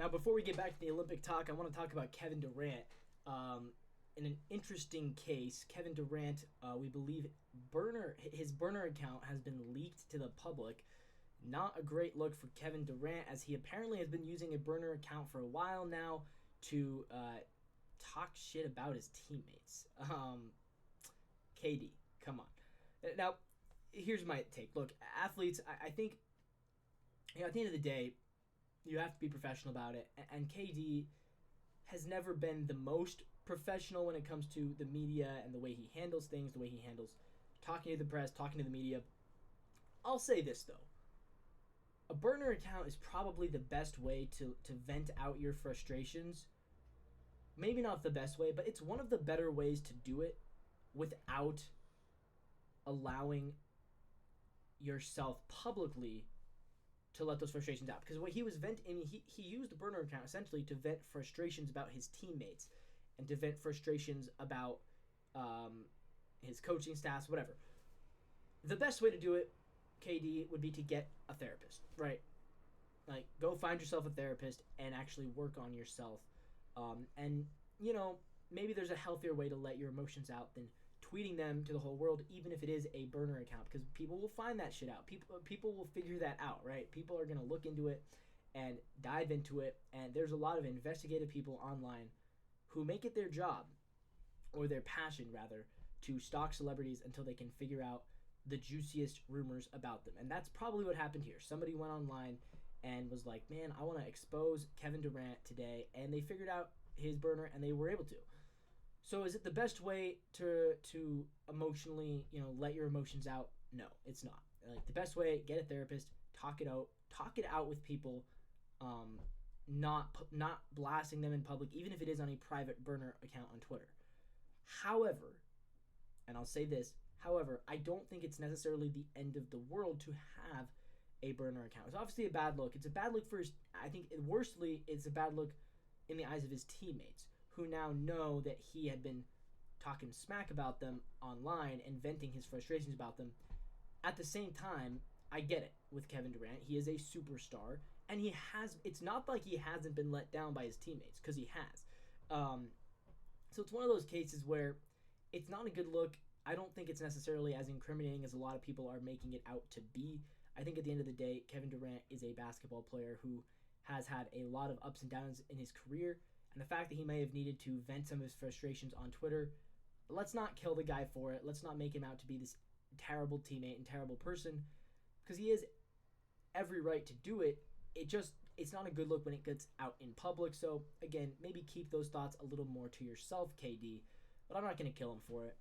Now, before we get back to the Olympic talk, I want to talk about Kevin Durant. In an interesting case, Kevin Durant, we believe his burner account has been leaked to the public. Not a great look for Kevin Durant, as he apparently has been using a burner account for a while now to talk shit about his teammates. KD, come on. Now, here's my take. Look, athletes, I think, at the end of the day, you have to be professional about it. And KD has never been the most professional when it comes to the media and the way he handles things, the way he handles talking to the press, talking to the media. I'll say this, though. A burner account is probably the best way to vent out your frustrations. Maybe not the best way, but it's one of the better ways to do it without allowing yourself publicly to let those frustrations out. Because what he was venting, he used the burner account essentially to vent frustrations about his teammates and to vent frustrations about his coaching staffs, whatever. The best way to do it, KD, would be to get a therapist, right? Like, go find yourself a therapist and actually work on yourself. And, maybe there's a healthier way to let your emotions out than tweeting them to the whole world, even if it is a burner account, because people will find that shit out. People will figure that out, right? People are going to look into it and dive into it, and there's a lot of investigative people online who make it their job, or their passion, rather, to stalk celebrities until they can figure out the juiciest rumors about them. And that's probably what happened here. Somebody went online and was like, man, I want to expose Kevin Durant today, and they figured out his burner, and they were able to. So is it the best way to emotionally, let your emotions out? No, it's not. Like, the best way, get a therapist, talk it out with people, not blasting them in public, even if it is on a private burner account on Twitter. However, and I'll say this, I don't think it's necessarily the end of the world to have a burner account. It's obviously a bad look. It's a bad look for I think, worstly, it's a bad look in the eyes of his teammates, who now know that he had been talking smack about them online and venting his frustrations about them. At the same time, I get it with Kevin Durant. He is a superstar, and it's not like he hasn't been let down by his teammates, because he has. So it's one of those cases where it's not a good look. I don't think it's necessarily as incriminating as a lot of people are making it out to be. I think at the end of the day, Kevin Durant is a basketball player who has had a lot of ups and downs in his career, and the fact that he may have needed to vent some of his frustrations on Twitter, let's not kill the guy for it. Let's not make him out to be this terrible teammate and terrible person, because he has every right to do it. It's not a good look when it gets out in public. So again, maybe keep those thoughts a little more to yourself, KD, but I'm not going to kill him for it.